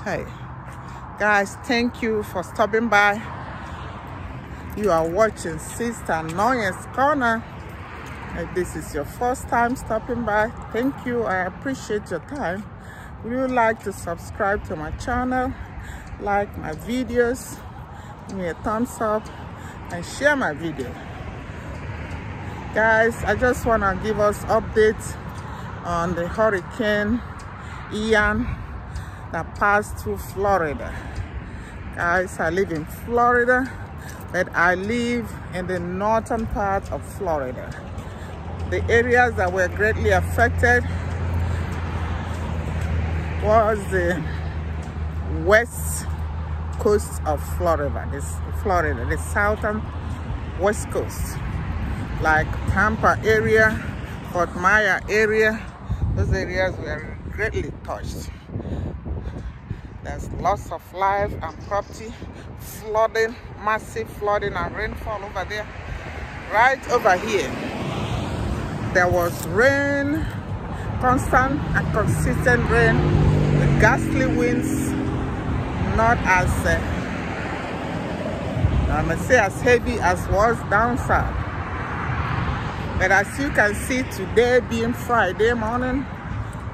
Hey guys, thank you for stopping by. You are watching Sister Noye's Corner. If this is your first time stopping by, thank you. I appreciate your time. Would you like to subscribe to my channel, like my videos, give me a thumbs up and share my video? Guys, I just want to give us updates on the Hurricane Ian that passed through Florida. Guys, I live in Florida, but I live in the northern part of Florida. The areas that were greatly affected was the west coast of Florida, the southern west coast, like Tampa area, Fort Myers area. Those areas were greatly touched. There's loss of life and property, flooding, massive flooding and rainfall over there. Right over here, there was rain, constant and consistent rain, with ghastly winds, not as, I must say, as heavy as was down south. But as you can see, today being Friday morning,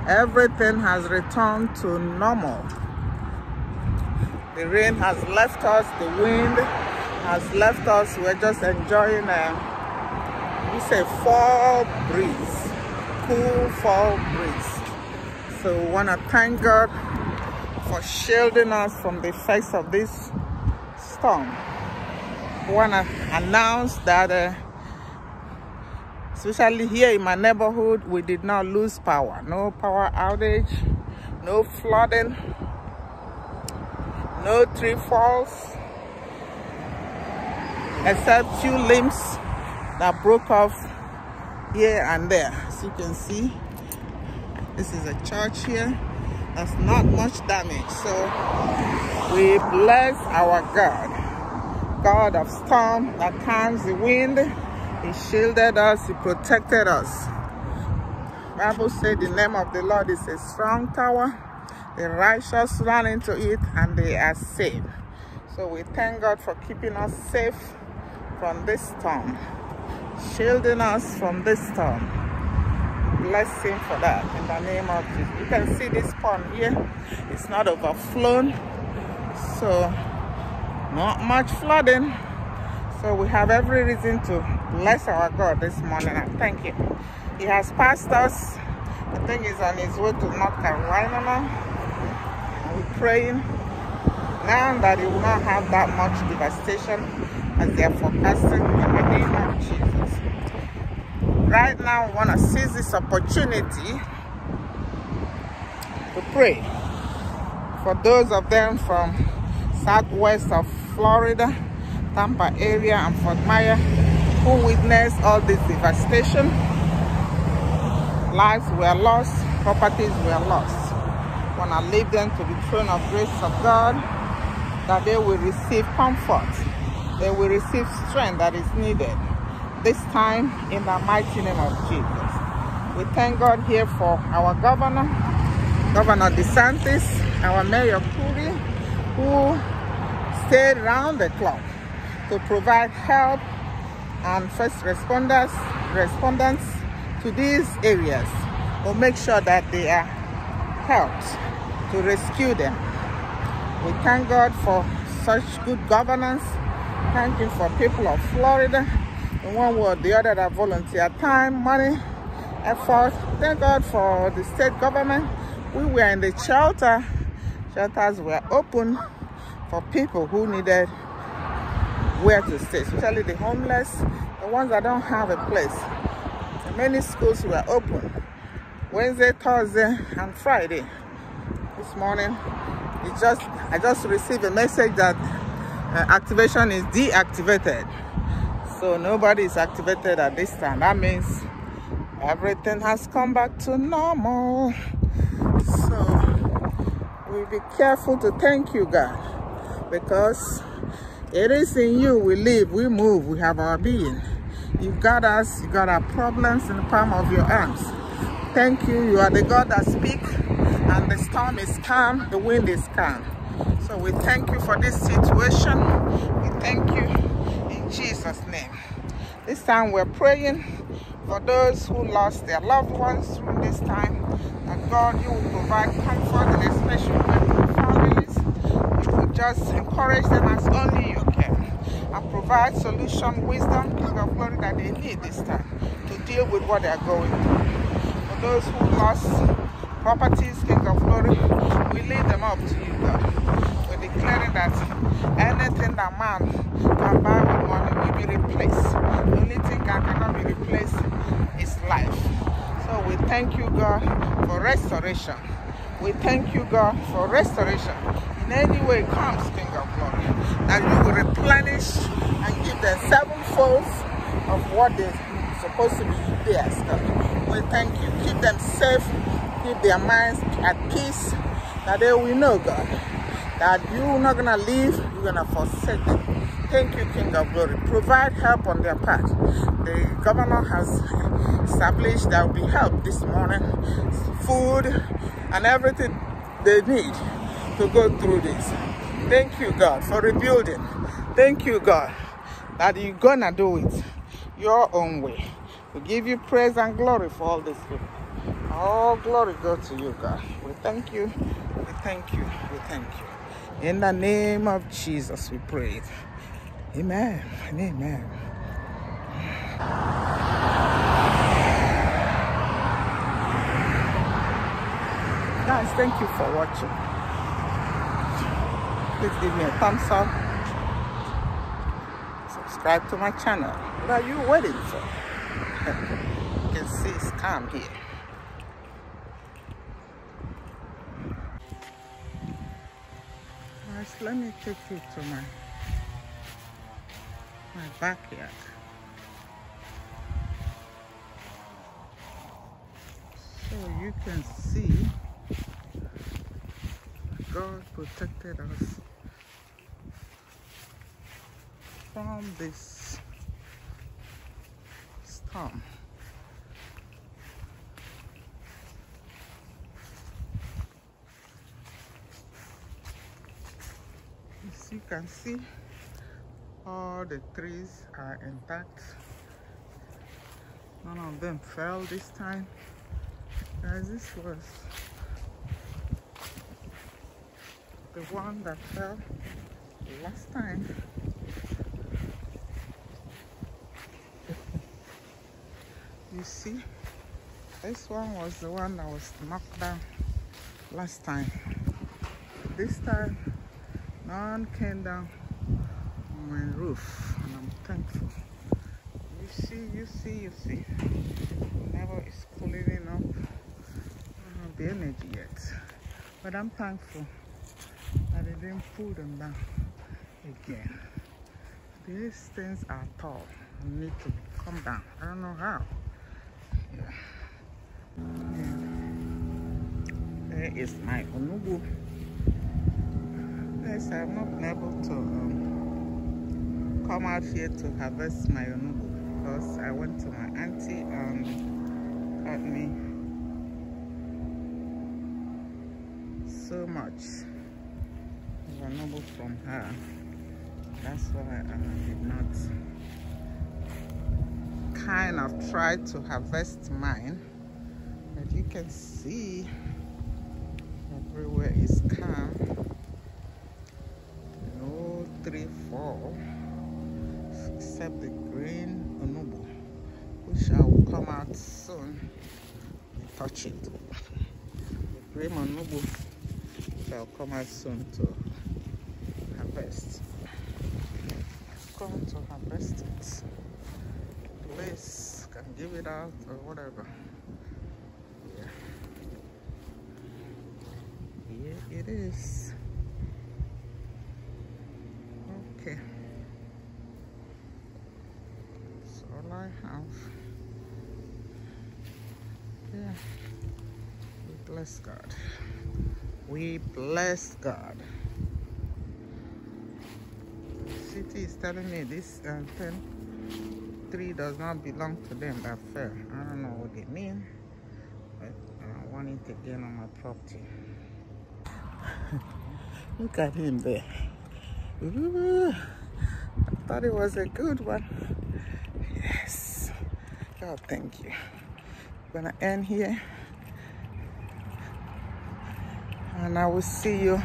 everything has returned to normal. The rain has left us, the wind has left us. We're just enjoying fall breeze, cool fall breeze. So we want to thank God for shielding us from the effects of this storm. We want to announce that especially here in my neighborhood, we did not lose power. No power outage, no flooding, no tree falls, except few limbs that broke off here and there. As you can see, this is a church here. There's not much damage. So we bless our God, God of storm that calms the wind. He shielded us, He protected us. The Bible said the name of the Lord is a strong tower. The righteous run into it and they are saved. So we thank God for keeping us safe from this storm, shielding us from this storm. Bless Him for that in the name of Jesus. You can see this pond here. It's not overflown, so not much flooding. So we have every reason to bless our God this morning and thank Him. He has passed us. I think He's on His way to North Carolina now. We're praying now that He will not have that much devastation as they are forecasting in the name of Jesus. Right now, we want to seize this opportunity to pray for those of them from southwest of Florida, Tampa area and Fort Myers who witnessed all this devastation. Lives were lost, properties were lost. I want to lead them to the throne of grace of God, that they will receive comfort, they will receive strength that is needed this time in the mighty name of Jesus. We thank God here for our governor, Governor DeSantis, our Mayor Curry, who stayed around the clock to provide help and first respondents to these areas, to make sure that they are helped to rescue them. We thank God for such good governance. Thank Him for people of Florida, in one way or the other, that volunteer time, money, effort. Thank God for the state government. We were in the shelter. Shelters were open for people who needed where to stay, especially the homeless, the ones that don't have a place. And many schools were open Wednesday, Thursday, and Friday. This morning, I just received a message that activation is deactivated. So nobody is activated at this time. That means everything has come back to normal. So we'll be careful to thank you, God, because it is in you we live, we move, we have our being. You've got us, you got our problems in the palm of your hands. Thank you. You are the God that speaks and when the storm is calm, the wind is calm. So we thank you for this situation. We thank you in Jesus' name. This time we're praying for those who lost their loved ones through this time, that God, you will provide comfort, and especially for families. You will just encourage them as only you can, and provide solution, wisdom, King of Glory, that they need this time to deal with what they are going through. For those who lost properties, King of Glory, we lead them up to you, God. We're declaring that anything that man can buy with money will be replaced. The only thing that cannot be replaced is life. So we thank you, God, for restoration. We thank you, God, for restoration. In any way it comes, King of Glory, that you will replenish and give them sevenfold of what they're supposed to be theirs, God. We thank you. Keep them safe. Keep their minds at peace, that they will know, God, that you're not going to leave, you're going to forsake them. Thank you, King of Glory. Provide help on their part. The governor has established there will be help this morning, food and everything they need to go through this. Thank you, God, for rebuilding. Thank you, God, that you're going to do it your own way. We give you praise and glory for all this. All glory go to you, God. We thank you. We thank you. We thank you. In the name of Jesus, we pray. Amen and amen. Guys, thank you for watching. Please give me a thumbs up. Subscribe to my channel. What are you waiting for? You can see it's calm here. Guys, let me take you to my backyard. So you can see God protected us from this storm. As you can see, all the trees are intact. None of them fell this time. Guys, this was the one that fell last time. You see, this one was the one that was knocked down last time. This time, none came down on my roof, and I'm thankful. You see. Never is cooling enough. I don't have the energy yet, but I'm thankful that they didn't pull them down again. These things are tall and need to come down. I don't know how. Yeah. There is my onugbu. Yes, I've not been able to come out here to harvest my onugbu because I went to my auntie and got me so much onugbu from her. That's why I did not kind of try to harvest mine. But you can see everywhere is calm. No tree fall except the green onugbu, which I will come out soon and touch it. The green onugbu shall come out soon to harvest. I'm going to harvest it. Please can give it out or whatever. Yeah. Here it is. Okay. That's all I have. Yeah. We bless God. We bless God. The city is telling me this 10 does not belong to them that fell. I don't know what they mean, but I want it again on my property. Look at him there. Ooh, I thought it was a good one. Yes. God, thank you. I'm gonna end here. And I will see you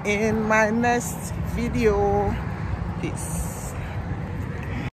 in my next video. Peace.